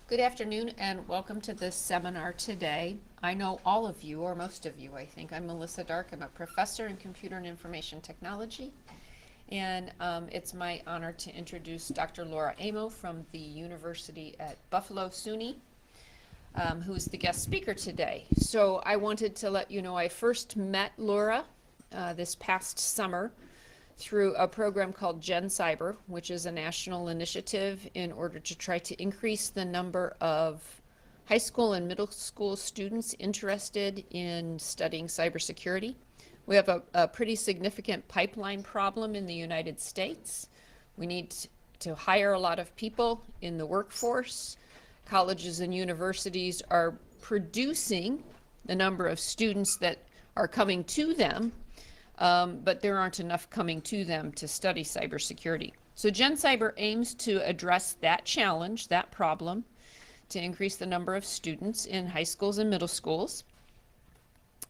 Good afternoon and welcome to this seminar today. I know all of you, or most of you, I think. I'm Melissa Dark. I'm a professor in computer and information technology. And it's my honor to introduce Dr. Laura Amo from the University at Buffalo SUNY, who is the guest speaker today. So I wanted to let you know I first met Laura this past summer through a program called Gen Cyber, which is a national initiative in order to try to increase the number of high school and middle school students interested in studying cybersecurity. We have a pretty significant pipeline problem in the United States. We need to hire a lot of people in the workforce. Colleges and universities are producing the number of students that are coming to them, but there aren't enough coming to them to study cybersecurity. So Gen Cyber aims to address that challenge, that problem, to increase the number of students in high schools and middle schools.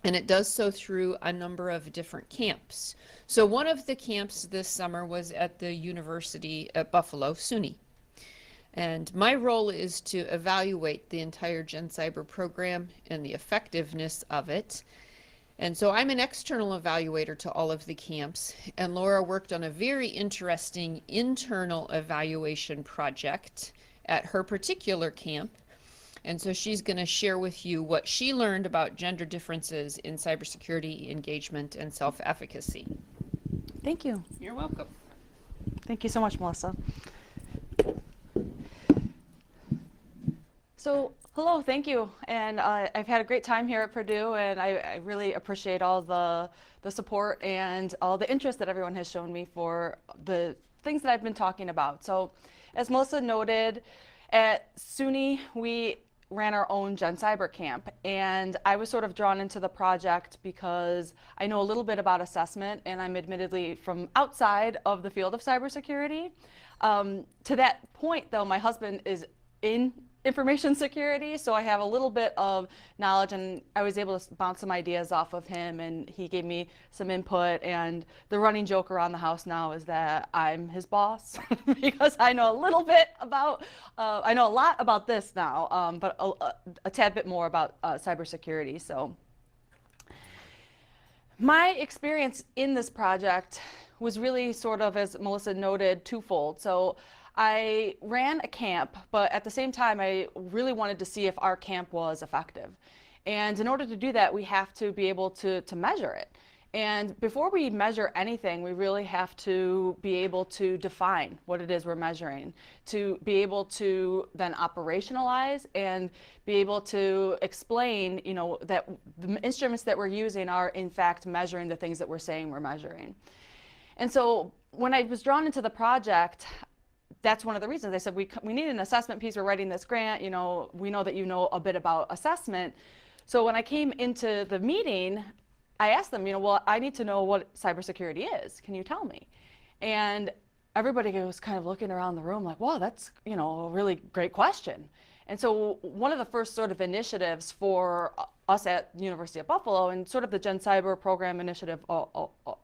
And it does so through a number of different camps. So one of the camps this summer was at the University at Buffalo, SUNY. And my role is to evaluate the entire Gen Cyber program and the effectiveness of it. And so I'm an external evaluator to all of the camps, and Laura worked on a very interesting internal evaluation project at her particular camp. And so she's going to share with you what she learned about gender differences in cybersecurity engagement and self-efficacy. Thank you. You're welcome. Thank you so much, Melissa. So, hello, thank you. And I've had a great time here at Purdue, and I really appreciate all the support and all the interest that everyone has shown me for the things that I've been talking about. So, as Melissa noted, at SUNY, we ran our own Gen Cyber camp, and I was sort of drawn into the project because I know a little bit about assessment, and I'm admittedly from outside of the field of cybersecurity. To that point, though, my husband is in information security, so I have a little bit of knowledge, and I was able to bounce some ideas off of him, and he gave me some input. And the running joke around the house now is that I'm his boss because I know a little bit about, I know a lot about this now, but a tad bit more about cybersecurity. So my experience in this project was really sort of, as Melissa noted, twofold. So I ran a camp, but at the same time, I really wanted to see if our camp was effective. And in order to do that, we have to be able to measure it. And before we measure anything, we really have to be able to define what it is we're measuring, to be able to then operationalize and be able to explain, that the instruments that we're using are in fact measuring the things that we're saying we're measuring. And so when I was drawn into the project, that's one of the reasons. They said, we need an assessment piece. We're writing this grant. We know that you know a bit about assessment. So when I came into the meeting, I asked them, well, I need to know what cybersecurity is. Can you tell me? And everybody was kind of looking around the room like, wow, that's, a really great question. And so one of the first sort of initiatives for us at the University of Buffalo and sort of the Gen Cyber program initiative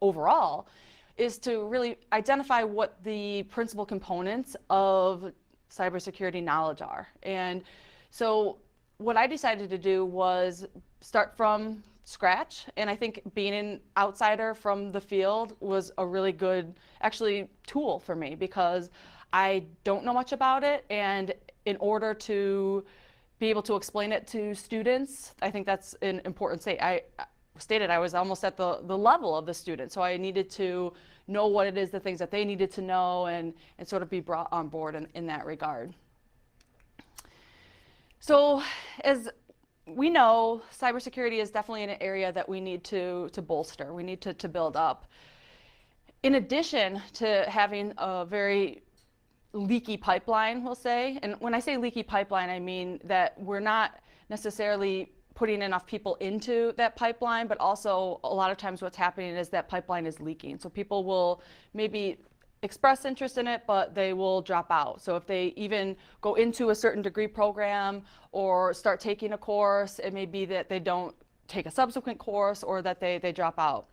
overall is to really identify what the principal components of cybersecurity knowledge are. And so what I decided to do was start from scratch. And I think being an outsider from the field was a really good, actually, tool for me because I don't know much about it. And in order to be able to explain it to students, I think that's an important state. I was almost at the level of the student. So I needed to know what it is, the things that they needed to know, and sort of be brought on board in that regard. So as we know, cybersecurity is definitely an area that we need to bolster. We need to build up. In addition to having a very leaky pipeline, we'll say, and when I say leaky pipeline, I mean that we're not necessarily putting enough people into that pipeline, but also a lot of times what's happening is that pipeline is leaking. So people will maybe express interest in it, but they will drop out. So if they even go into a certain degree program or start taking a course, it may be that they don't take a subsequent course or that they drop out.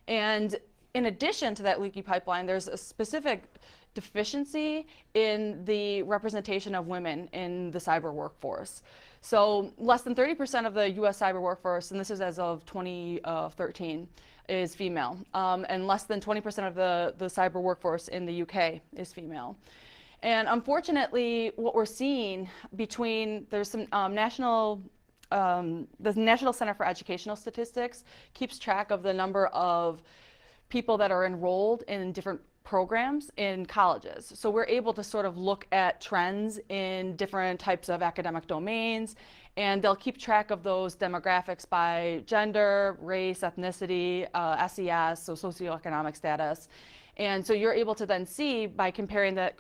And in addition to that leaky pipeline, there's a specific deficiency in the representation of women in the cyber workforce. So less than 30% of the US cyber workforce, and this is as of 2013, is female. And less than 20% of the cyber workforce in the UK is female. And unfortunately, what we're seeing there's some the National Center for Educational Statistics keeps track of the number of people that are enrolled in different programs in colleges. So we're able to sort of look at trends in different types of academic domains, and they'll keep track of those demographics by gender, race, ethnicity, SES, so socioeconomic status. And so you're able to then see by comparing that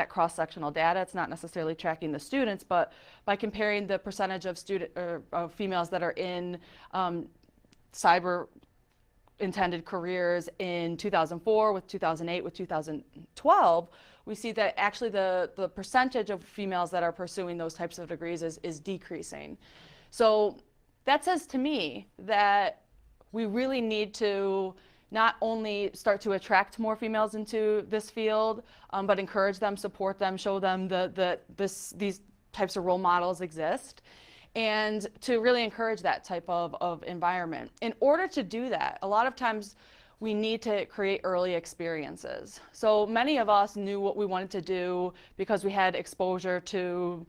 cross-sectional data, it's not necessarily tracking the students, but by comparing the percentage of females that are in cyber intended careers in 2004 with 2008 with 2012, we see that actually the percentage of females that are pursuing those types of degrees is decreasing. So that says to me that we really need to not only start to attract more females into this field, but encourage them, support them, show them that these types of role models exist, and to really encourage that type of environment. In order to do that, a lot of times we need to create early experiences. So many of us knew what we wanted to do because we had exposure to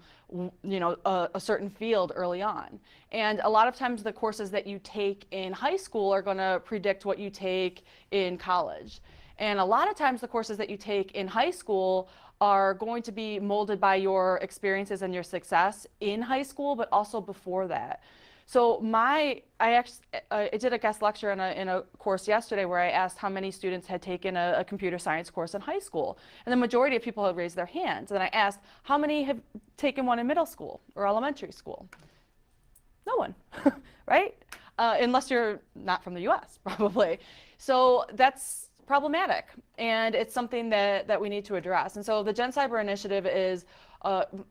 a certain field early on. And a lot of times the courses that you take in high school are going to predict what you take in college. And a lot of times the courses that you take in high school are going to be molded by your experiences and your success in high school, but also before that. So I did a guest lecture in a course yesterday where I asked how many students had taken a computer science course in high school. And the majority of people had raised their hands. And I asked, how many have taken one in middle school or elementary school? No one, right? Unless you're not from the US, probably. So that's problematic, and it's something that we need to address. And so the Gen Cyber Initiative is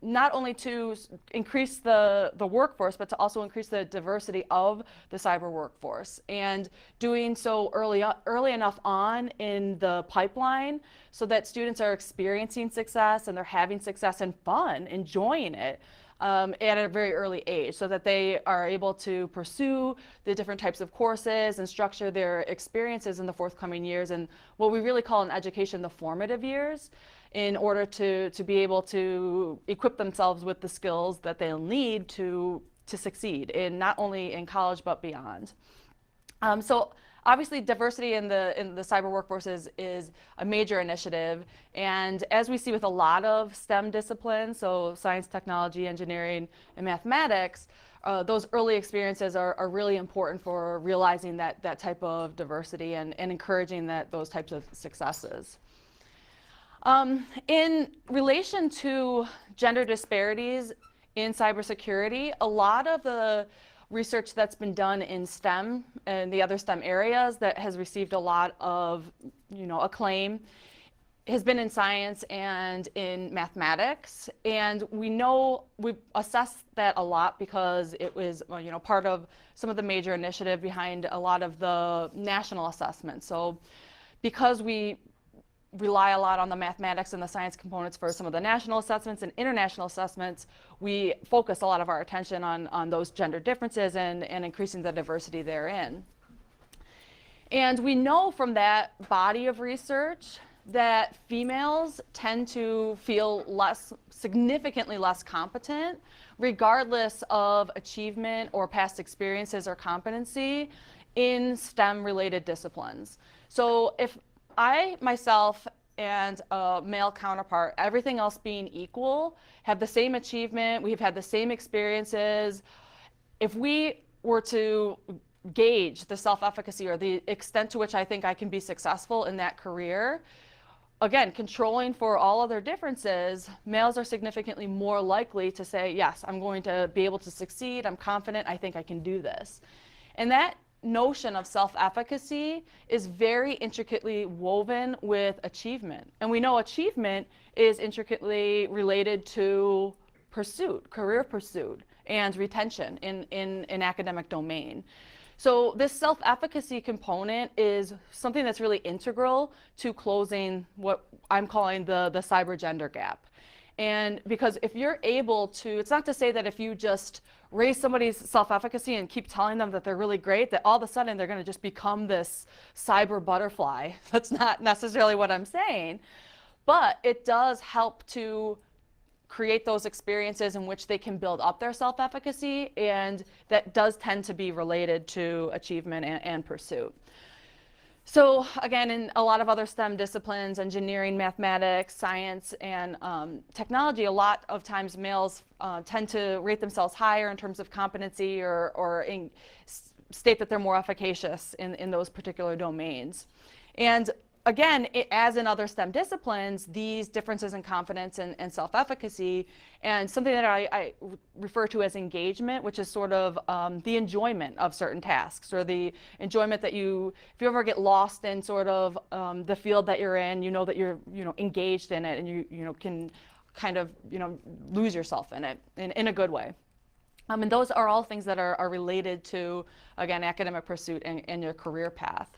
not only to increase the workforce, but to also increase the diversity of the cyber workforce, and doing so early enough on in the pipeline so that students are experiencing success and they're having success and fun, enjoying it. At a very early age, so that they are able to pursue the different types of courses and structure their experiences in the forthcoming years, and what we really call in education the formative years, in order to be able to equip themselves with the skills that they'll need to succeed in not only in college but beyond. So obviously, diversity in the cyber workforce is a major initiative, and as we see with a lot of STEM disciplines, so science, technology, engineering, and mathematics, those early experiences are really important for realizing that type of diversity and encouraging those types of successes. In relation to gender disparities in cybersecurity, a lot of the research that's been done in STEM and the other STEM areas that has received a lot of acclaim has been in science and in mathematics, and we've assessed that a lot because it was part of some of the major initiative behind a lot of the national assessments. So because we rely a lot on the mathematics and the science components for some of the national assessments and international assessments, we focus a lot of our attention on those gender differences and increasing the diversity therein. And we know from that body of research that females tend to feel significantly less competent, regardless of achievement or past experiences or competency in STEM-related disciplines. So if I myself and a male counterpart, everything else being equal, have the same achievement, we've had the same experiences, if we were to gauge the self-efficacy or the extent to which I think I can be successful in that career, again, controlling for all other differences, males are significantly more likely to say, yes, I'm going to be able to succeed, I'm confident, I think I can do this. And that notion of self-efficacy is very intricately woven with achievement. And we know achievement is intricately related to pursuit, career pursuit, and retention in an academic domain. So this self-efficacy component is something that's really integral to closing what I'm calling the cyber gender gap. And because if you're able to, it's not to say that if you just raise somebody's self-efficacy and keep telling them that they're really great, that all of a sudden they're going to just become this cyber butterfly. That's not necessarily what I'm saying. But it does help to create those experiences in which they can build up their self-efficacy, and that does tend to be related to achievement and pursuit. So again, in a lot of other STEM disciplines, engineering, mathematics, science, and technology, a lot of times males tend to rate themselves higher in terms of competency or state that they're more efficacious in those particular domains. And again, as in other STEM disciplines, these differences in confidence and self-efficacy, and something that I refer to as engagement, which is sort of the enjoyment of certain tasks, or the enjoyment that if you ever get lost in sort of the field that you're in, you know that you're engaged in it, and you can kind of lose yourself in it in a good way. And those are all things that are related to, again, academic pursuit and your career path.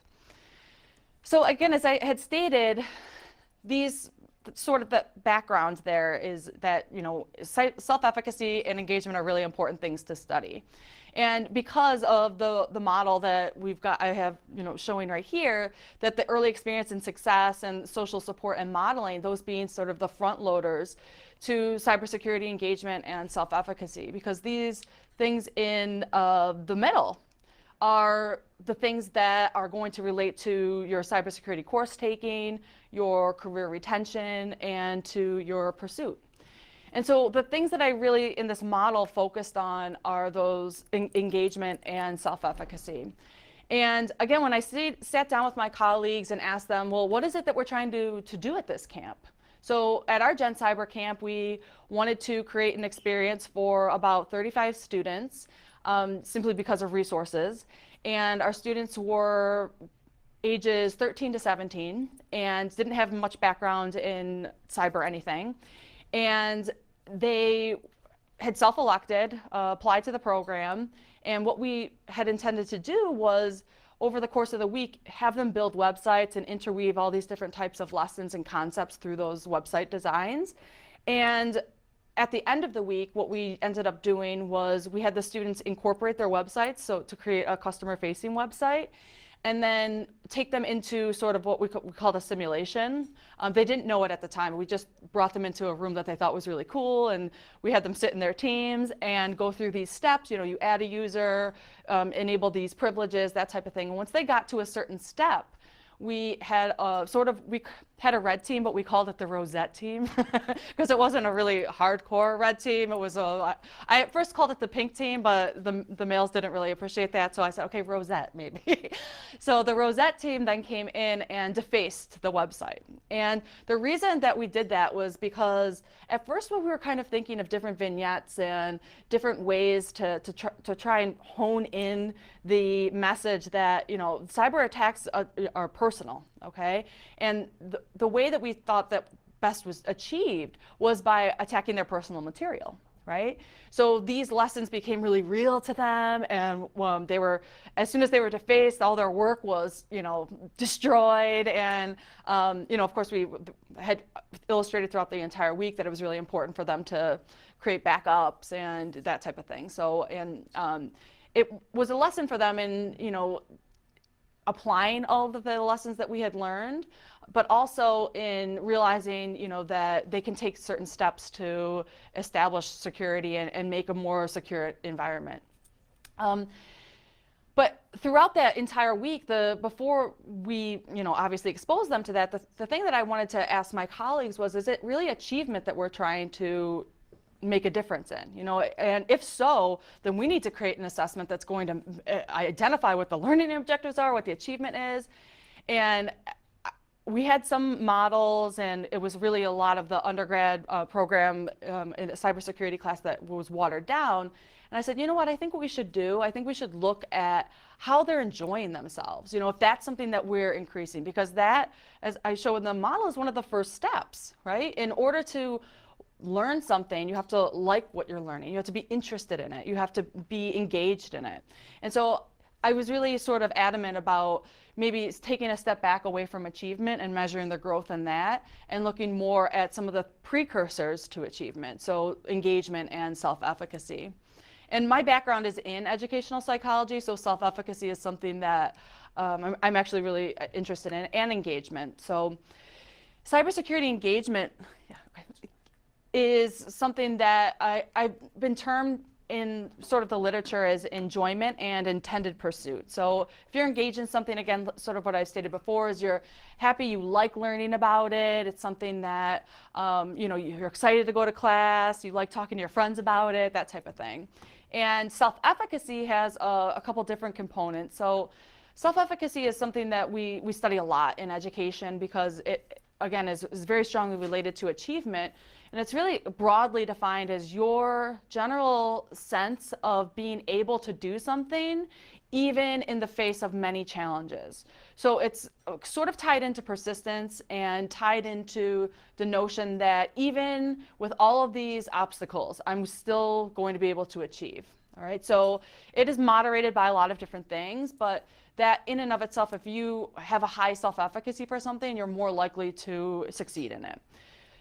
So again, as I had stated, these sort of the background there is that self-efficacy and engagement are really important things to study. And because of the model that I have showing right here, that the early experience and success and social support and modeling, those being sort of the front loaders to cybersecurity engagement and self-efficacy, because these things in the middle are the things that are going to relate to your cybersecurity course taking, your career retention, and to your pursuit. And so the things that I really, in this model, focused on are those engagement and self-efficacy. And again, when I sat down with my colleagues and asked them, well, what is it that we're trying to do at this camp? So at our Gen Cyber camp, we wanted to create an experience for about 35 students, simply because of resources. And our students were ages 13 to 17 and didn't have much background in cyber anything. And they had self-elected, applied to the program. And what we had intended to do was, over the course of the week, have them build websites and interweave all these different types of lessons and concepts through those website designs. And at the end of the week, what we ended up doing was we had the students incorporate their websites, so to create a customer-facing website, and then take them into sort of what we called a simulation. They didn't know it at the time. We just brought them into a room that they thought was really cool, and we had them sit in their teams and go through these steps. You add a user, enable these privileges, that type of thing. And once they got to a certain step, we had we had a red team, but we called it the Rosette team because it wasn't a really hardcore red team. It was I at first called it the pink team, but the males didn't really appreciate that, so I said, okay, Rosette maybe. So the Rosette team then came in and defaced the website. And the reason that we did that was because at first when we were kind of thinking of different vignettes and different ways to try and hone in the message that cyber attacks are personal, okay? And the way that we thought that best was achieved was by attacking their personal material, right? So these lessons became really real to them, and as soon as they were defaced, all their work was, destroyed. And of course, we had illustrated throughout the entire week that it was really important for them to create backups and that type of thing. So, and it was a lesson for them in, applying all of the lessons that we had learned, but also in realizing, that they can take certain steps to establish security and make a more secure environment. But throughout that entire week, before we, obviously exposed them to that, the thing that I wanted to ask my colleagues was, is it really achievement that we're trying to make a difference in, and if so, then we need to create an assessment that's going to identify what the learning objectives are, what the achievement is. And we had some models, and it was really a lot of the undergrad program in a cybersecurity class that was watered down. And I said, you know what, I think what we should do, I think we should look at how they're enjoying themselves, if that's something that we're increasing, because that, as I show in the model, is one of the first steps, right? In order to learn something, you have to like what you're learning. You have to be interested in it. You have to be engaged in it. And so I was really sort of adamant about maybe taking a step back away from achievement and measuring the growth in that, and looking more at some of the precursors to achievement, so engagement and self-efficacy. And my background is in educational psychology, so self-efficacy is something that I'm actually really interested in, and engagement. So cybersecurity engagement is something that I've been termed in sort of the literature as enjoyment and intended pursuit. So if you're engaged in something, again, sort of what I've stated before, is you're happy, you like learning about it, it's something that, you know, you're excited to go to class, you like talking to your friends about it, that type of thing. And self-efficacy has a couple different components. So self-efficacy is something that we study a lot in education because it, again, is very strongly related to achievement. And it's really broadly defined as your general sense of being able to do something even in the face of many challenges. So it's sort of tied into persistence and tied into the notion that even with all of these obstacles, I'm still going to be able to achieve. All right, so it is moderated by a lot of different things, but that in and of itself, if you have a high self-efficacy for something, you're more likely to succeed in it.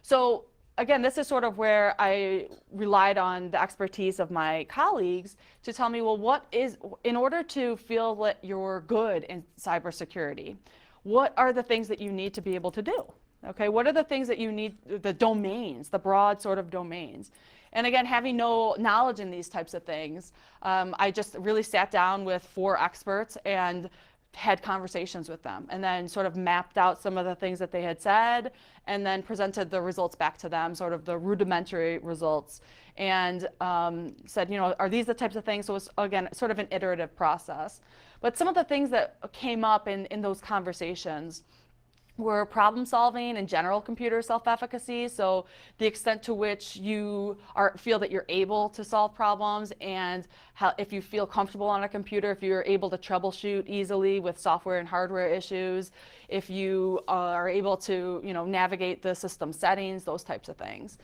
So again, this is sort of where I relied on the expertise of my colleagues to tell me, well, what is, in order to feel that you're good in cybersecurity, what are the things that you need to be able to do? Okay, what are the things that you need, the domains, the broad sort of domains? And again, having no knowledge in these types of things, I just really sat down with 4 experts and had conversations with them, and then sort of mapped out some of the things that they had said, and then presented the results back to them, sort of the rudimentary results, and said, you know, are these the types of things? So it was, again, sort of an iterative process. But some of the things that came up in those conversations were problem solving and general computer self-efficacy, so the extent to which you feel that you're able to solve problems, and how, if you feel comfortable on a computer, if you're able to troubleshoot easily with software and hardware issues, if you are able to, you know, navigate the system settings, those types of things.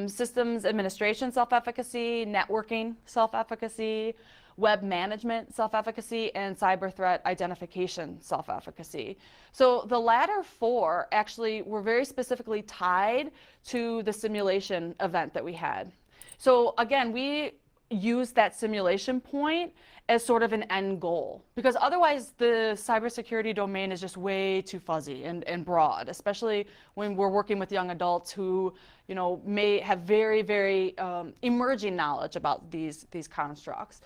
Systems administration self-efficacy, networking self-efficacy, web management self-efficacy, and cyber threat identification self-efficacy. So the latter 4 actually were very specifically tied to the simulation event that we had. So again, we used that simulation point as sort of an end goal, because otherwise the cybersecurity domain is just way too fuzzy and broad, especially when we're working with young adults who, you know, may have very, very emerging knowledge about these constructs.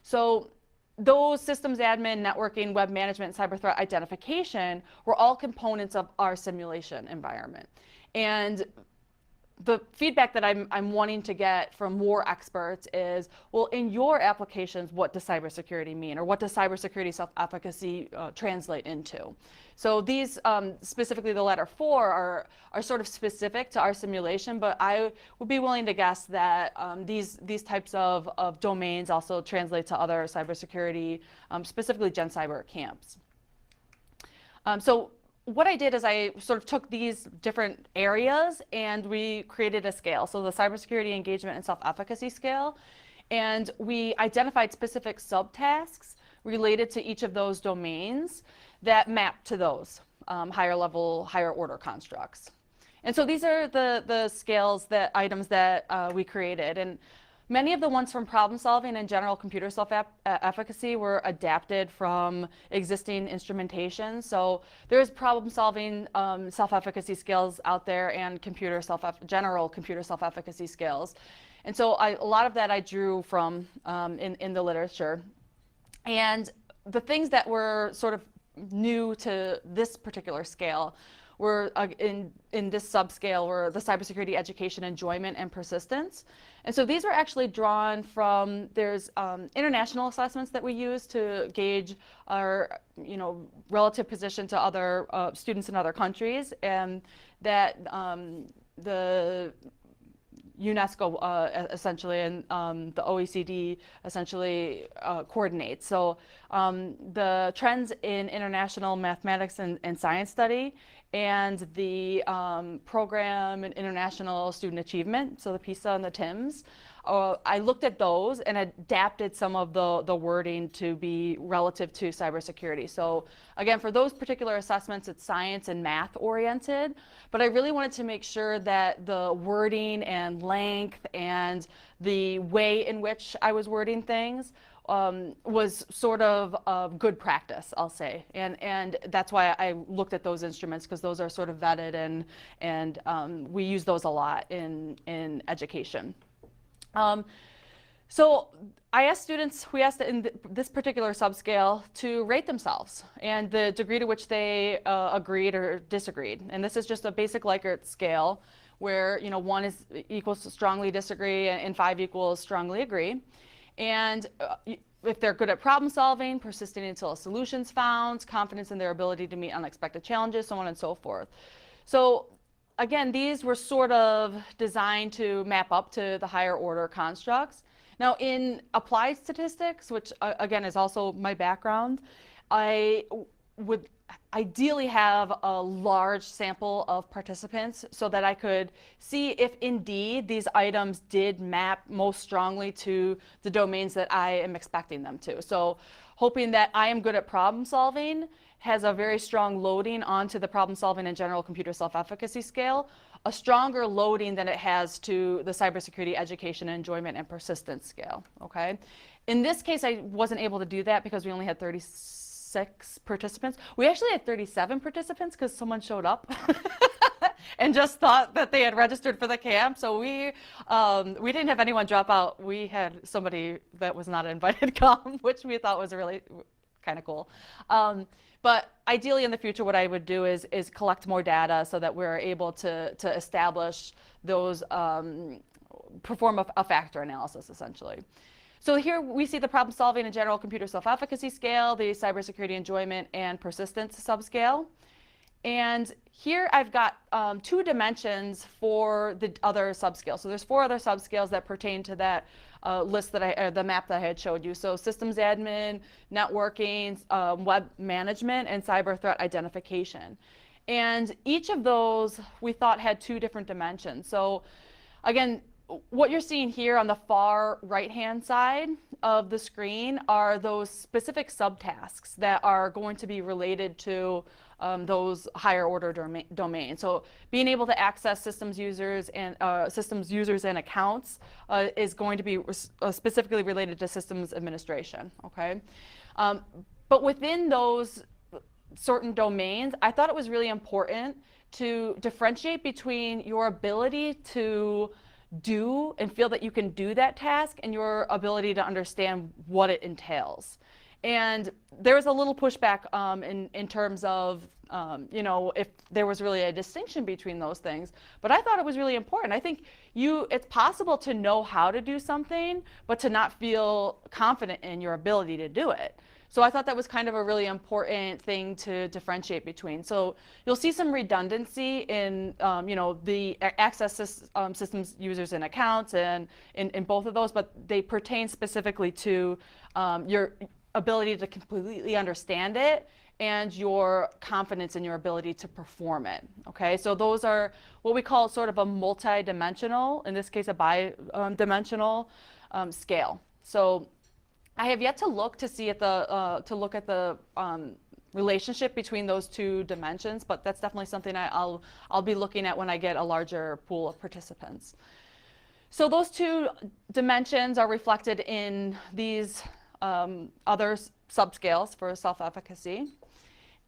So those systems admin, networking, web management, and cyber threat identification were all components of our simulation environment. And the feedback that I'm wanting to get from more experts is, well, in your applications, what does cybersecurity mean? Or what does cybersecurity self-efficacy translate into? So these, specifically the latter 4, are sort of specific to our simulation, but I would be willing to guess that these types of domains also translate to other cybersecurity, specifically Gen Cyber camps. So what I did is I sort of took these different areas and we created a scale, so the cybersecurity engagement and self-efficacy scale, and we identified specific subtasks related to each of those domains that map to those higher level, higher order constructs. And so these are the scales, items that we created. And many of the ones from problem solving and general computer self-efficacy were adapted from existing instrumentation. So there's problem solving self-efficacy skills out there, and general computer self-efficacy skills. And so a lot of that I drew from in the literature. And the things that were sort of new to this particular scale were in this subscale were the cybersecurity education enjoyment and persistence. And so these were actually drawn from, there's international assessments that we use to gauge our, you know, relative position to other students in other countries, and that the UNESCO essentially and the OECD essentially coordinates. So the trends in international mathematics and science study, and the program in international student achievement, so the PISA and the TIMSS, I looked at those and adapted some of the wording to be relative to cybersecurity. So again, for those particular assessments, it's science and math oriented, but I really wanted to make sure that the wording and length and the way in which I was wording things was sort of good practice, I'll say, and that's why I looked at those instruments, because those are sort of vetted and we use those a lot in education. So I asked students, we asked in this particular subscale to rate themselves and the degree to which they agreed or disagreed, and this is just a basic Likert scale where 1 equals strongly disagree and 5 equals strongly agree. And if they're good at problem solving, persisting until a solution's found, confidence in their ability to meet unexpected challenges, so on and so forth. So again, these were sort of designed to map up to the higher order constructs. Now in applied statistics, which again is also my background, I would ideally have a large sample of participants so that I could see if indeed these items did map most strongly to the domains that I am expecting them to. So hoping that I am good at problem solving has a very strong loading onto the problem solving and general computer self-efficacy scale, a stronger loading than it has to the cybersecurity education, enjoyment, and persistence scale, okay? In this case, I wasn't able to do that because we only had 36 participants. We actually had 37 participants because someone showed up and just thought that they had registered for the camp. So we didn't have anyone drop out. We had somebody that was not invited come, which we thought was really kind of cool. But ideally in the future, what I would do is collect more data so that we're able to establish those, perform a factor analysis essentially. So here we see the problem solving and general computer self-efficacy scale, the cybersecurity enjoyment and persistence subscale. And here I've got 2 dimensions for the other subscales. So there's 4 other subscales that pertain to that list that the map that I had showed you. So systems admin, networking, web management, and cyber threat identification. And each of those we thought had 2 different dimensions. So again, what you're seeing here on the far right-hand side of the screen are those specific subtasks that are going to be related to those higher order domains. So being able to access systems users and accounts is going to be specifically related to systems administration, okay? But within those certain domains, I thought it was really important to differentiate between your ability to do and feel that you can do that task and your ability to understand what it entails. And there was a little pushback in terms of, if there was really a distinction between those things. But I thought it was really important. I think it's possible to know how to do something, but to not feel confident in your ability to do it. So I thought that was kind of a really important thing to differentiate between. So you'll see some redundancy in, the access systems users and accounts and in both of those, but they pertain specifically to your ability to completely understand it and your confidence in your ability to perform it, okay? So those are what we call sort of a multi-dimensional, in this case a bi-dimensional scale. So I have yet to look to see at the relationship between those 2 dimensions, but that's definitely something I'll be looking at when I get a larger pool of participants. So those 2 dimensions are reflected in these other subscales for self-efficacy.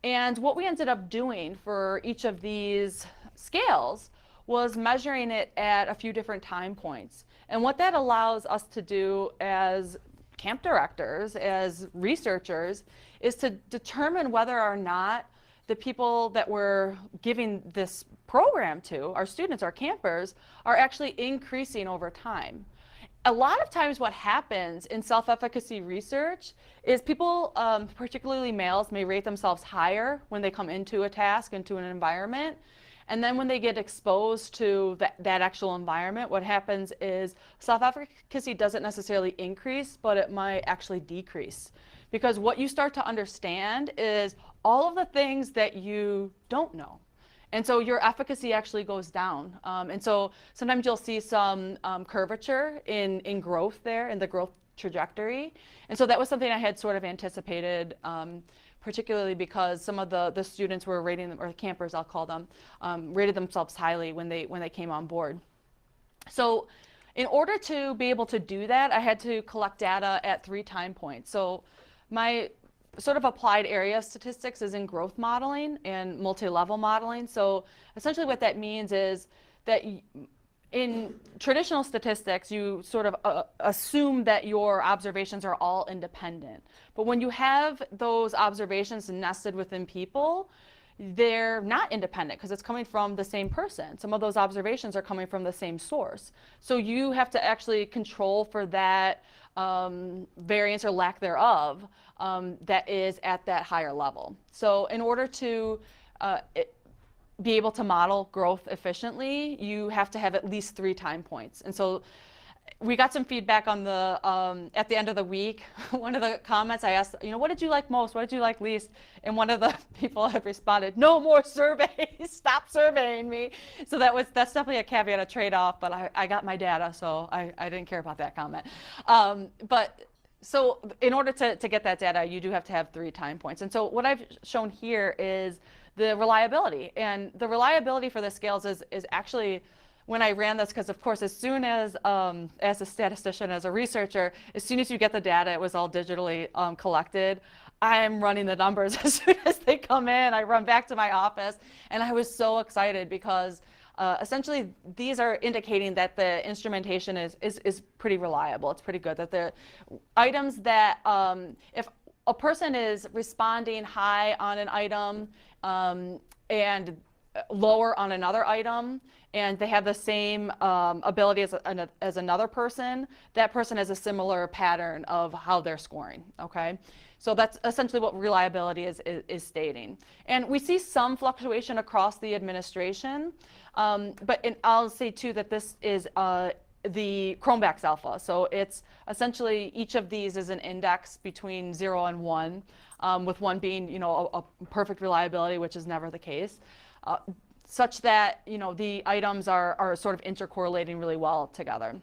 And what we ended up doing for each of these scales was measuring it at a few different time points. And what that allows us to do as camp directors, as researchers, is to determine whether or not the people that we're giving this program to, our students, our campers, are actually increasing over time. A lot of times what happens in self-efficacy research is people, particularly males, may rate themselves higher when they come into a task, into an environment. And then when they get exposed to that actual environment, what happens is self-efficacy doesn't necessarily increase, but it might actually decrease. Because what you start to understand is all of the things that you don't know. And so your efficacy actually goes down. And so sometimes you'll see some curvature in growth there, in the growth trajectory. And so that was something I had sort of anticipated, particularly because some of the students were rating them, or the campers I'll call them, rated themselves highly when they came on board. So in order to be able to do that, I had to collect data at 3 time points. So my sort of applied area of statistics is in growth modeling and multi-level modeling. So essentially what that means is that in traditional statistics, you sort of assume that your observations are all independent. But when you have those observations nested within people, they're not independent because it's coming from the same person. Some of those observations are coming from the same source. So you have to actually control for that variance or lack thereof that is at that higher level. So in order to be able to model growth efficiently, you have to have at least 3 time points. And so we got some feedback on the at the end of the week. One of the comments I asked, what did you like most? What did you like least? And one of the people had responded, "No more surveys. Stop surveying me." So that's definitely a caveat, a trade-off. But I got my data, so I didn't care about that comment. So in order to get that data, you do have to have 3 time points. And so what I've shown here is the reliability, and the reliability for the scales is actually, when I ran this, because of course, as soon as a statistician, as a researcher, as soon as you get the data, it was all digitally collected. I'm running the numbers as soon as they come in. I run back to my office, and I was so excited because essentially these are indicating that the instrumentation is pretty reliable. It's pretty good. That the items that if a person is responding high on an item and lower on another item, and they have the same ability as another person, that person has a similar pattern of how they're scoring, okay? So that's essentially what reliability is stating. And we see some fluctuation across the administration, but I'll say too that this is the Cronbach's alpha. So it's essentially each of these is an index between 0 and 1, with 1 being, a perfect reliability, which is never the case. Such that the items are sort of intercorrelating really well together.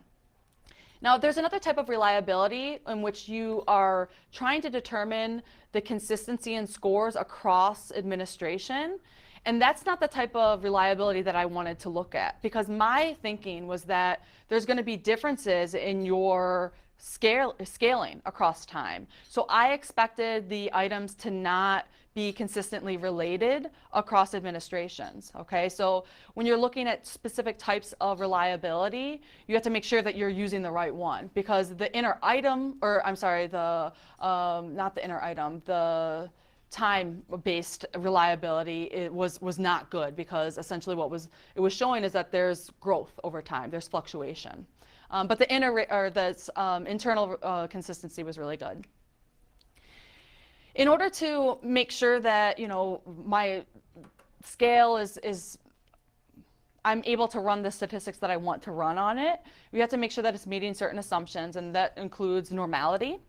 Now, there's another type of reliability in which you are trying to determine the consistency in scores across administration, and that's not the type of reliability that I wanted to look at, because my thinking was that there's going to be differences in your scaling across time. So I expected the items to not be consistently related across administrations, okay? So when you're looking at specific types of reliability, you have to make sure that you're using the right one, because the inner item, or I'm sorry, not the inner item, the time-based reliability, it was not good, because essentially what it was showing is that there's growth over time, there's fluctuation. But the internal consistency was really good. In order to make sure that my scale is I'm able to run the statistics that I want to run on it, we have to make sure that it's meeting certain assumptions, and that includes normality.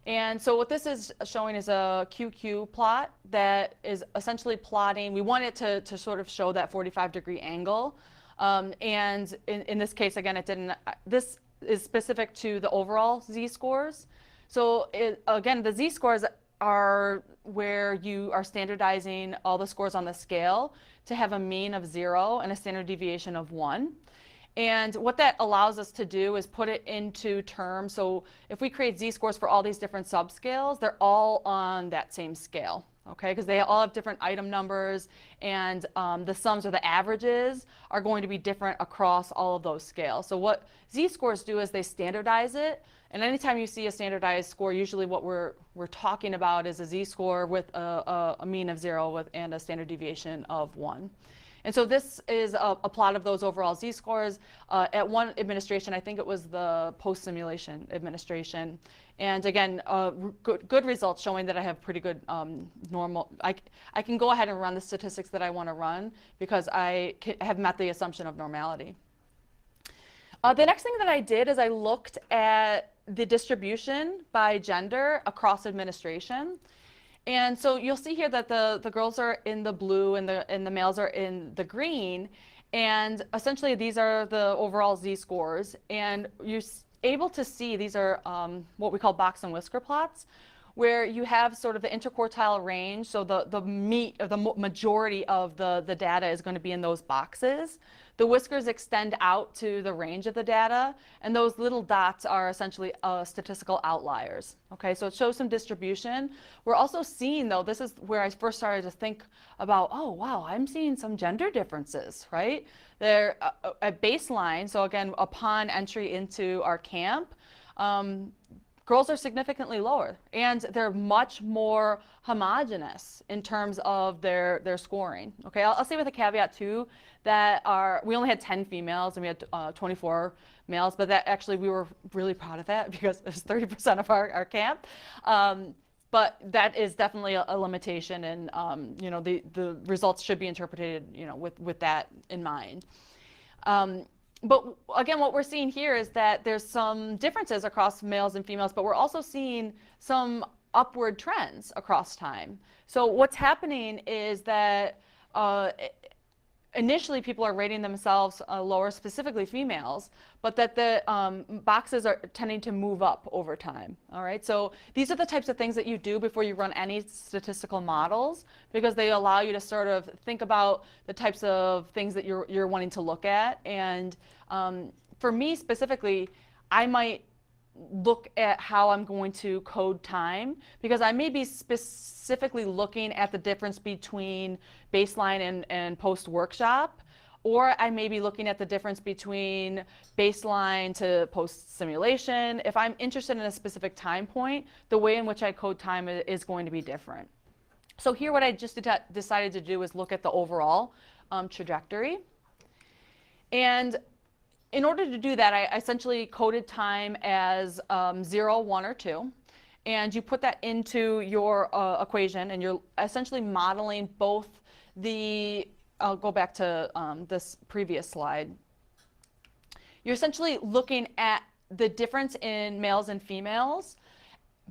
And so what this is showing is a QQ plot that is essentially plotting. We want it to sort of show that 45-degree angle. And in this case, again, it didn't. This is specific to the overall z-scores. So again, the z-scores are where you are standardizing all the scores on the scale to have a mean of 0 and a standard deviation of 1. And what that allows us to do is put it into terms. So if we create z-scores for all these different subscales, they're all on that same scale, okay? Because they all have different item numbers, and the sums or the averages are going to be different across all of those scales. So what z-scores do is they standardize it. And anytime you see a standardized score, usually what we're talking about is a z-score with a mean of 0 and a standard deviation of 1. And so this is a plot of those overall z-scores. At one administration, I think it was the post-simulation administration. And again, good results showing that I have pretty good normal. I can go ahead and run the statistics that I want to run because I have met the assumption of normality. The next thing that I did is I looked at the distribution by gender across administration. And so you'll see here that the girls are in the blue and the males are in the green. And essentially these are the overall Z-scores. And you're able to see these are what we call box and whisker plots, where you have sort of the interquartile range. So the meat or the majority of the data is going to be in those boxes. The whiskers extend out to the range of the data, and those little dots are essentially statistical outliers. Okay, so it shows some distribution. We're also seeing, though, this is where I first started to think about, oh, wow, I'm seeing some gender differences, right? They're at baseline, so again, upon entry into our camp, girls are significantly lower, and they're much more homogenous in terms of their scoring. Okay, I'll say with a caveat too that we only had 10 females and we had 24 males, but that actually we were really proud of that because it was 30% of our camp. But that is definitely a limitation, and you know, the results should be interpreted, you know, with that in mind. But again, what we're seeing here is that there's some differences across males and females, but we're also seeing some upward trends across time. So what's happening is that initially people are rating themselves lower, specifically females, but that the boxes are tending to move up over time. All right, so these are the types of things that you do before you run any statistical models, because they allow you to sort of think about the types of things that you're wanting to look at. And for me specifically, I might look at how I'm going to code time, because I may be specifically looking at the difference between baseline and post-workshop, or I may be looking at the difference between baseline to post-simulation. If I'm interested in a specific time point, the way in which I code time is going to be different. So here what I just decided to do is look at the overall trajectory. And in order to do that, I essentially coded time as 0, 1, or 2. And you put that into your equation, and you're essentially modeling both the, I'll go back to this previous slide. You're essentially looking at the difference in males and females,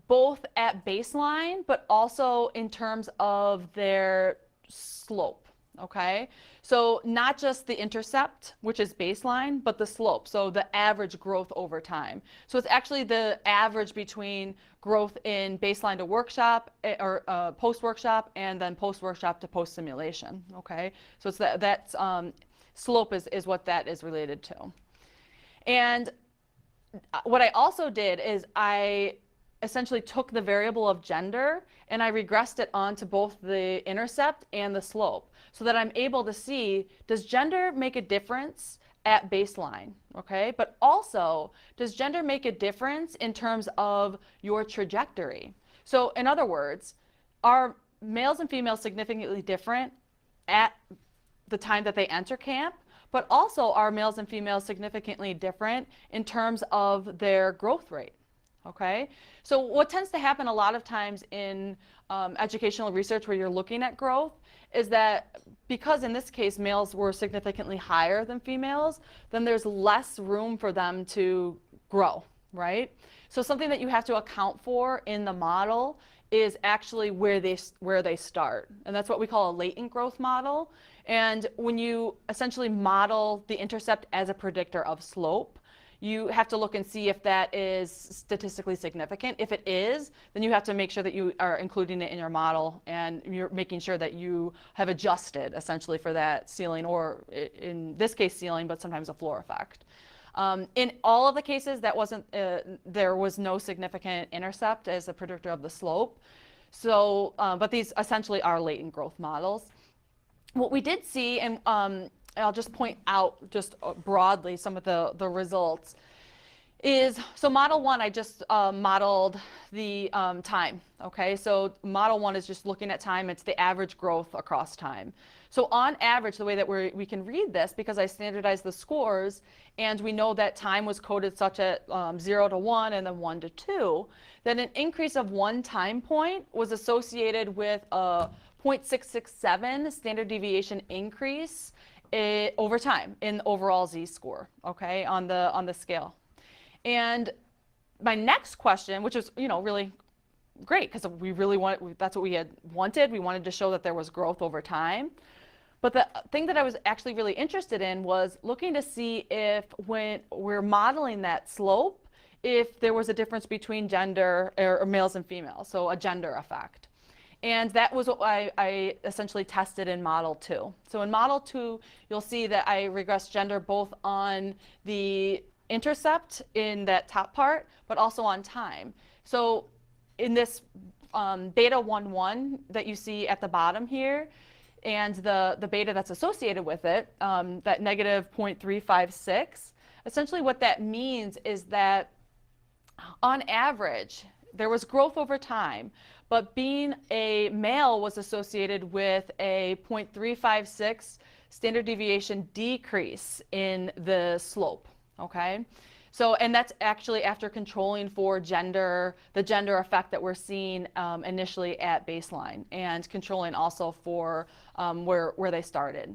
both at baseline, but also in terms of their slope, okay? So not just the intercept, which is baseline, but the slope, so the average growth over time. So it's actually the average between growth in baseline to workshop, or post-workshop, and then post-workshop to post-simulation, okay? So it's that slope is what that is related to. And what I also did is I essentially took the variable of gender and I regressed it onto both the intercept and the slope, so that I'm able to see, does gender make a difference at baseline, okay? But also, does gender make a difference in terms of your trajectory? So in other words, are males and females significantly different at the time that they enter camp? But also, are males and females significantly different in terms of their growth rate? Okay, so what tends to happen a lot of times in educational research where you're looking at growth is that because in this case males were significantly higher than females, then there's less room for them to grow, right? So something that you have to account for in the model is actually where they start, and that's what we call a latent growth model. And when you essentially model the intercept as a predictor of slope, you have to look and see if that is statistically significant. If it is, then you have to make sure that you are including it in your model, and you're making sure that you have adjusted essentially for that ceiling, or in this case ceiling, but sometimes a floor effect. In all of the cases, that wasn't there was no significant intercept as a predictor of the slope. So, but these essentially are latent growth models. What we did see, and I'll just point out just broadly some of the results, is, so model 1, I just modeled the time, okay? So model 1 is just looking at time. It's the average growth across time. So on average, the way that we can read this, because I standardized the scores, and we know that time was coded such at 0 to 1 and then 1 to 2, that an increase of 1 time point was associated with a 0.667 standard deviation increase over time in the overall Z-score, okay, on the scale. And my next question, which is, you know, really great, because that's what we had wanted. We wanted to show that there was growth over time. But the thing that I was actually really interested in was looking to see if, when we're modeling that slope, if there was a difference between gender or males and females, so a gender effect. And that was what I essentially tested in Model 2. So in Model 2, you'll see that I regressed gender both on the intercept in that top part, but also on time. So in this beta 1.1 that you see at the bottom here, and the beta that's associated with it, that negative 0.356, essentially what that means is that on average, there was growth over time, but being a male was associated with a 0.356 standard deviation decrease in the slope, okay? So, and that's actually after controlling for gender, the gender effect that we're seeing initially at baseline, and controlling also for where they started.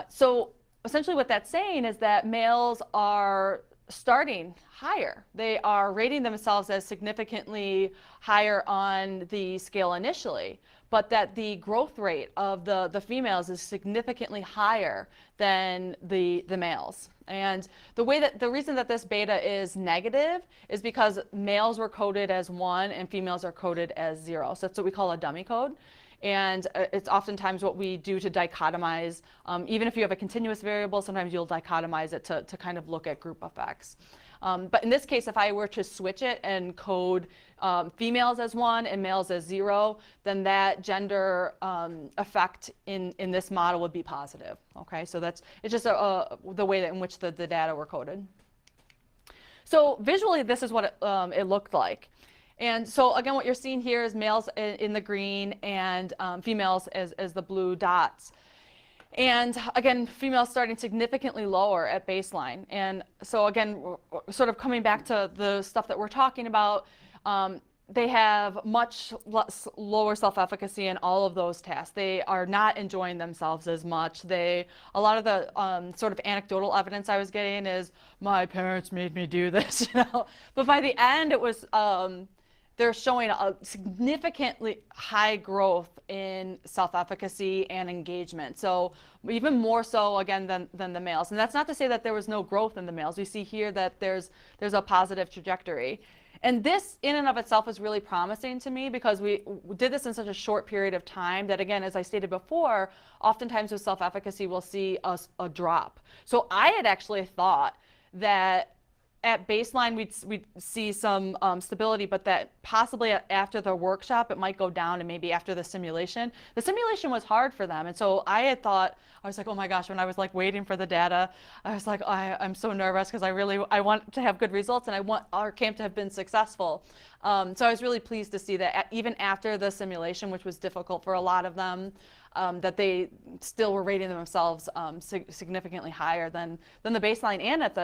So essentially what that's saying is that males are starting higher. They are rating themselves as significantly higher on the scale initially, but that the growth rate of the females is significantly higher than the males. And the reason that this beta is negative is because males were coded as 1 and females are coded as 0. So that's what we call a dummy code. And it's oftentimes what we do to dichotomize. Even if you have a continuous variable, sometimes you'll dichotomize it to kind of look at group effects. But in this case, if I were to switch it and code females as 1 and males as 0, then that gender effect in this model would be positive. Okay, so it's just the way in which the data were coded. So visually, this is what it looked like. And so again, what you're seeing here is males in the green and females as the blue dots. And again, females starting significantly lower at baseline. And so again, sort of coming back to the stuff that we're talking about, they have much lower self-efficacy in all of those tasks. They are not enjoying themselves as much. A lot of the sort of anecdotal evidence I was getting is, my parents made me do this, you know. But by the end, it was, they're showing a significantly high growth in self-efficacy and engagement. So even more so, again, than the males. And that's not to say that there was no growth in the males. We see here that there's a positive trajectory. And this in and of itself is really promising to me, because we did this in such a short period of time that, again, as I stated before, oftentimes with self-efficacy, we'll see a drop. So I had actually thought that at baseline, we'd see some stability, but that possibly after the workshop, it might go down, and maybe after the simulation. The simulation was hard for them. And so I had thought, I was like, oh my gosh, when I was like waiting for the data, I was like, I'm so nervous, because I want to have good results, and I want our camp to have been successful. So I was really pleased to see that even after the simulation, which was difficult for a lot of them, that they still were rating themselves significantly higher than the baseline and at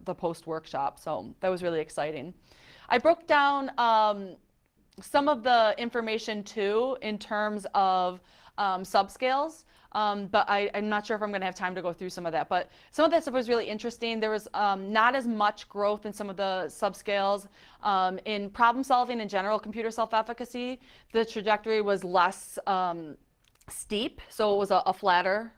the post-workshop. So that was really exciting. I broke down some of the information too in terms of subscales. But I'm not sure if I'm going to have time to go through some of that. But some of that stuff was really interesting. There was not as much growth in some of the subscales. In problem solving in general, computer self-efficacy, the trajectory was less steep, so it was a flatter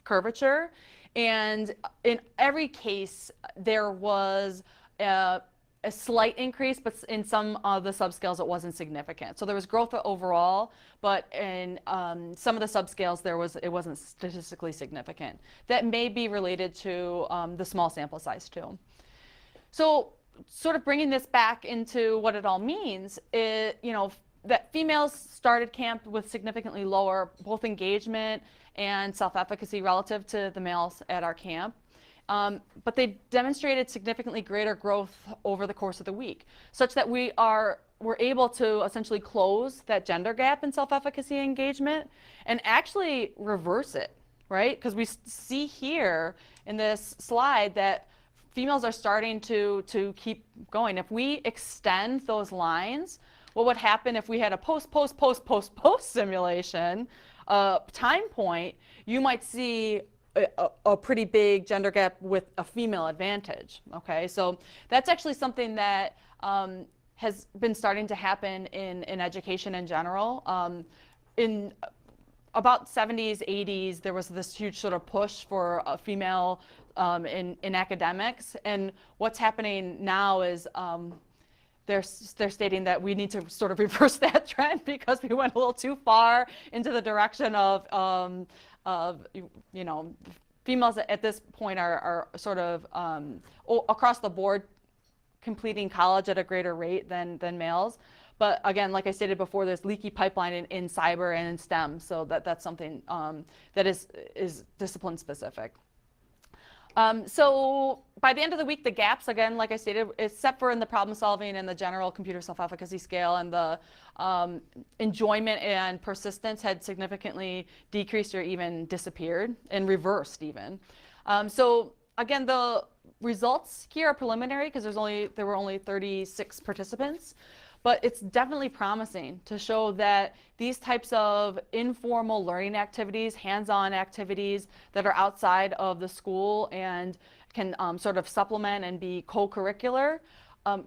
curvature. And in every case, there was a slight increase, but in some of the subscales, it wasn't significant. So there was growth overall, but in some of the subscales, it wasn't statistically significant. That may be related to the small sample size too. So sort of bringing this back into what it all means, that females started camp with significantly lower both engagement and self-efficacy relative to the males at our camp. But they demonstrated significantly greater growth over the course of the week, such that we're able to essentially close that gender gap in self-efficacy engagement and actually reverse it, right? Because we see here in this slide that females are starting to keep going. If we extend those lines, what would happen if we had a post simulation time point, you might see a pretty big gender gap with a female advantage. Okay, so that's actually something that has been starting to happen in education in general. In about 70s, 80s, there was this huge sort of push for a female in academics. And what's happening now is they're stating that we need to sort of reverse that trend because we went a little too far into the direction of females at this point are sort of across the board completing college at a greater rate than males. But again, like I stated before, there's leaky pipeline in cyber and in STEM, so that's something that is discipline specific. So by the end of the week, the gaps, again, like I stated, except for in the problem solving and the general computer self-efficacy scale, and the enjoyment and persistence had significantly decreased or even disappeared and reversed even. So again, the results here are preliminary because there were only 36 participants. But it's definitely promising to show that these types of informal learning activities, hands-on activities that are outside of the school and can sort of supplement and be co-curricular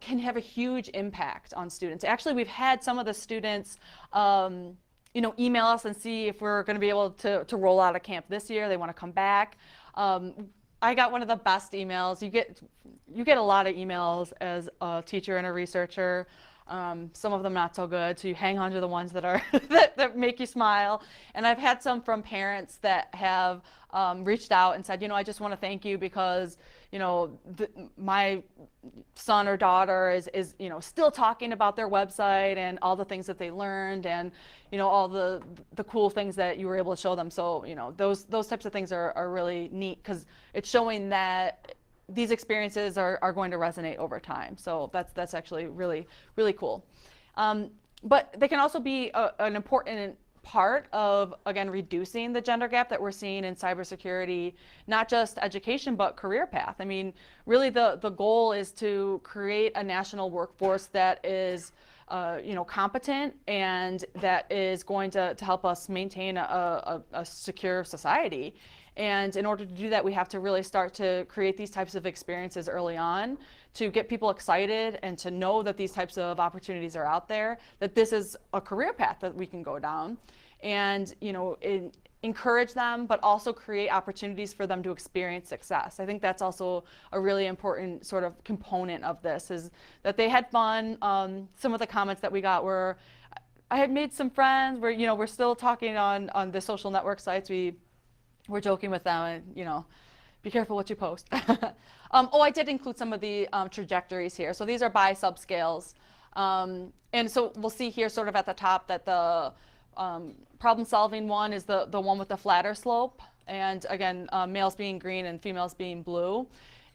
can have a huge impact on students. Actually, we've had some of the students email us and see if we're going to be able to roll out a camp this year. They want to come back. I got one of the best emails. You get a lot of emails as a teacher and a researcher. Some of them not so good, so you hang on to the ones that are that make you smile. And I've had some from parents that have reached out and said, I just want to thank you because my son or daughter is still talking about their website and all the things that they learned and all the cool things that you were able to show them. So those types of things are really neat because it's showing that these experiences are going to resonate over time. So that's actually really, really cool. But they can also be an important part of, again, reducing the gender gap that we're seeing in cybersecurity, not just education, but career path. I mean, really the goal is to create a national workforce that is competent and that is going to help us maintain a secure society. And in order to do that, we have to really start to create these types of experiences early on to get people excited and to know that these types of opportunities are out there, that this is a career path that we can go down, and encourage them, but also create opportunities for them to experience success. I think that's also a really important sort of component of this, is that they had fun. Some of the comments that we got were, I had made some friends, we're still talking on the social network sites. We're joking with them and, be careful what you post. I did include some of the trajectories here. So these are by subscales. And so we'll see here sort of at the top that the problem solving one is the one with the flatter slope. And again, males being green and females being blue.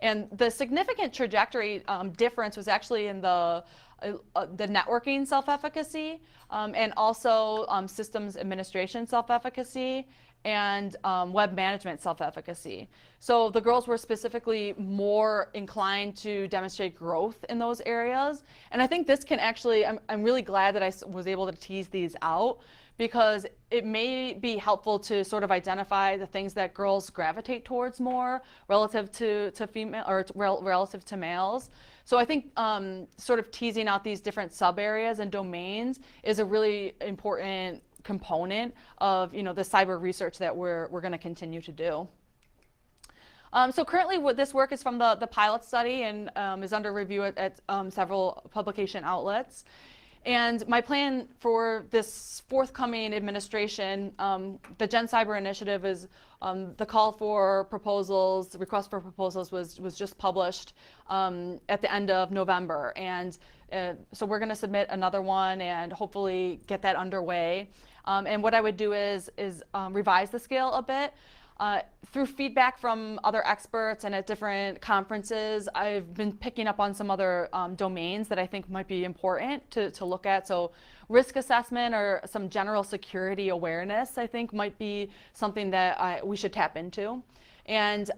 And the significant trajectory difference was actually in the networking self-efficacy and also systems administration self-efficacy and web management self-efficacy. So the girls were specifically more inclined to demonstrate growth in those areas. And I think this can actually, I'm really glad that I was able to tease these out, because it may be helpful to sort of identify the things that girls gravitate towards more relative to female or relative to males. So I think sort of teasing out these different sub areas and domains is a really important component of the cyber research that we're going to continue to do. So currently this work is from the pilot study and is under review at several publication outlets. And my plan for this forthcoming administration, the Gen Cyber Initiative, is the call for proposals, the request for proposals was just published at the end of November. And so we're going to submit another one and hopefully get that underway. And what I would do is revise the scale a bit. Through feedback from other experts and at different conferences, I've been picking up on some other domains that I think might be important to look at. So risk assessment or some general security awareness, I think, might be something that we should tap into. And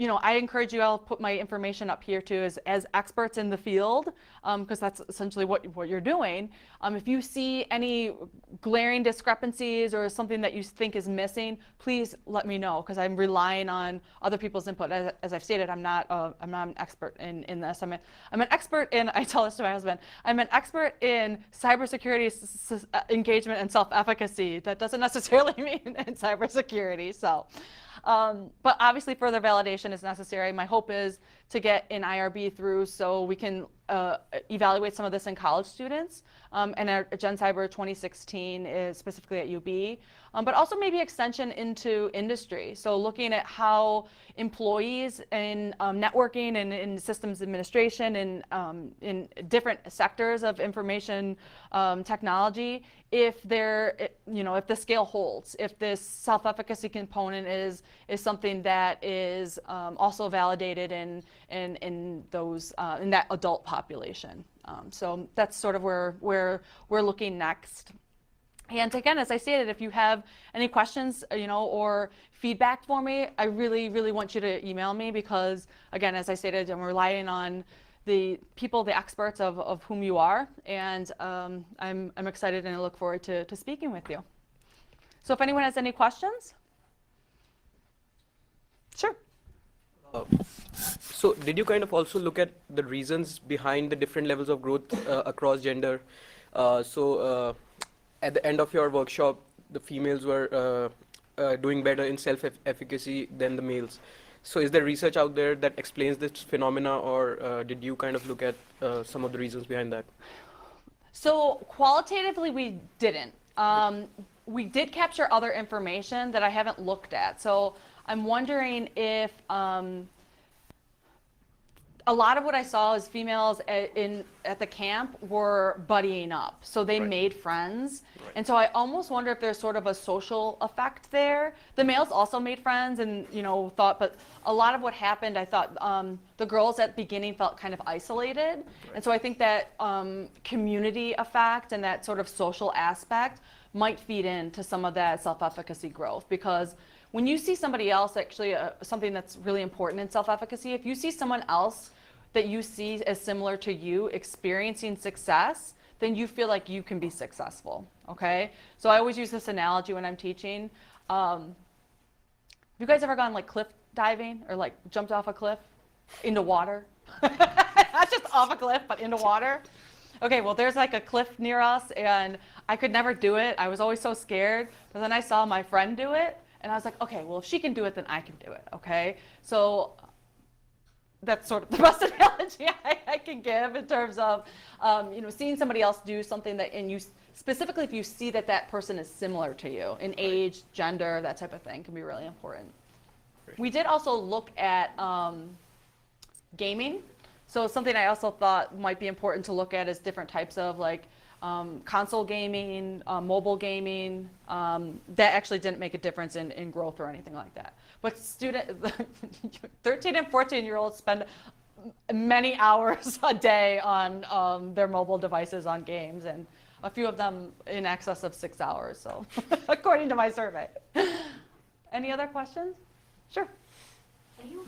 I encourage you, I'll put my information up here too, as experts in the field, because that's essentially what you're doing. If you see any glaring discrepancies or something that you think is missing, please let me know, because I'm relying on other people's input. As I've stated, I'm not an expert in this. I'm an expert in, I tell this to my husband, I'm an expert in cybersecurity engagement and self-efficacy. That doesn't necessarily mean in cybersecurity, so. But obviously further validation is necessary. My hope is to get an IRB through so we can evaluate some of this in college students, and our Gen Cyber 2016 is specifically at UB, but also maybe extension into industry. So looking at how employees in networking and in systems administration and in different sectors of information technology, if if the scale holds, if this self-efficacy component is something that is also validated in those in that adult population. So that's sort of where we're looking next. And again, as I stated, if you have any questions, or feedback for me, I really, really want you to email me, because again, as I stated, I'm relying on the people, the experts of whom you are, and I'm excited and I look forward to speaking with you. So if anyone has any questions? Sure. So did you kind of also look at the reasons behind the different levels of growth across gender? At the end of your workshop, the females were doing better in self-efficacy than the males. So is there research out there that explains this phenomena, or did you kind of look at some of the reasons behind that? So qualitatively, we didn't. We did capture other information that I haven't looked at. So I'm wondering if a lot of what I saw is females at the camp were buddying up. So they made friends. Right. And so I almost wonder if there's sort of a social effect there. The males also made friends and, but a lot of what happened, I thought the girls at the beginning felt kind of isolated. Right. And so I think that community effect and that sort of social aspect might feed into some of that self-efficacy growth, because when you see somebody else, actually something that's really important in self-efficacy, if you see someone else that you see as similar to you experiencing success, then you feel like you can be successful, okay? So I always use this analogy when I'm teaching. Have you guys ever gone like cliff diving or like jumped off a cliff into water? Not just off a cliff, but into water. Okay, well there's like a cliff near us and I could never do it. I was always so scared, but then I saw my friend do it. And I was like, okay, well, if she can do it, then I can do it, okay? So that's sort of the best analogy I can give in terms of, seeing somebody else do something that, and you, specifically if you see that that person is similar to you in age, gender, that type of thing can be really important. Great. We did also look at gaming. So something I also thought might be important to look at is different types of console gaming, mobile gaming, that actually didn't make a difference in growth or anything like that. But 13 and 14-year-olds spend many hours a day on their mobile devices on games, and a few of them in excess of 6 hours, so according to my survey. Any other questions? Sure. Are you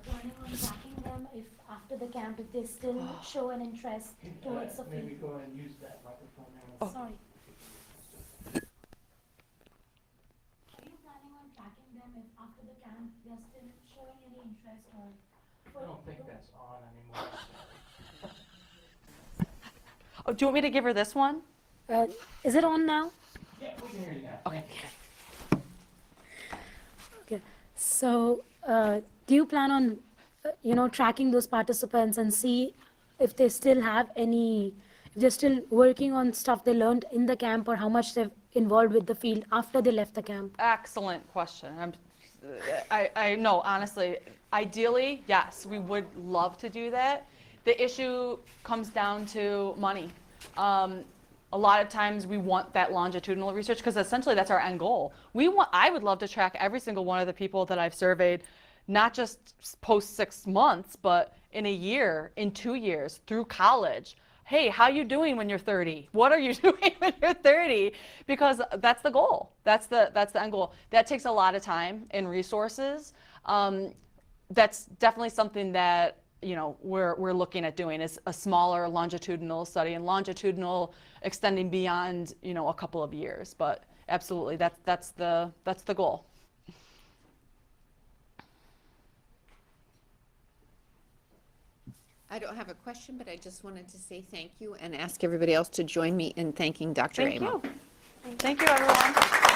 planning on tracking them if after the camp, if they still show an interest towards the field? Maybe go ahead and use that microphone now. Oh. Sorry. Are you planning on tracking them if after the camp they're still showing any interest or? I don't think that's on anymore. Oh, do you want me to give her this one? Is it on now? Yeah, we can hear you now. Okay. Okay. So, do you plan on, tracking those participants and see if they still have any, if they're still working on stuff they learned in the camp, or how much they've involved with the field after they left the camp? Excellent question. I know, honestly, ideally, yes, we would love to do that. The issue comes down to money. A lot of times we want that longitudinal research because essentially that's our end goal. I would love to track every single one of the people that I've surveyed, not just post 6 months, but in a year, in 2 years, through college. Hey, how you doing when you're 30? What are you doing when you're 30? Because that's the goal. That's the end goal. That takes a lot of time and resources. that's definitely something that, you know, we're looking at doing, is a smaller longitudinal study, and longitudinal extending beyond, you know, a couple of years. But absolutely, that's the goal. I don't have a question, but I just wanted to say thank you and ask everybody else to join me in thanking Dr. Thank Amo. you. Thank you, everyone.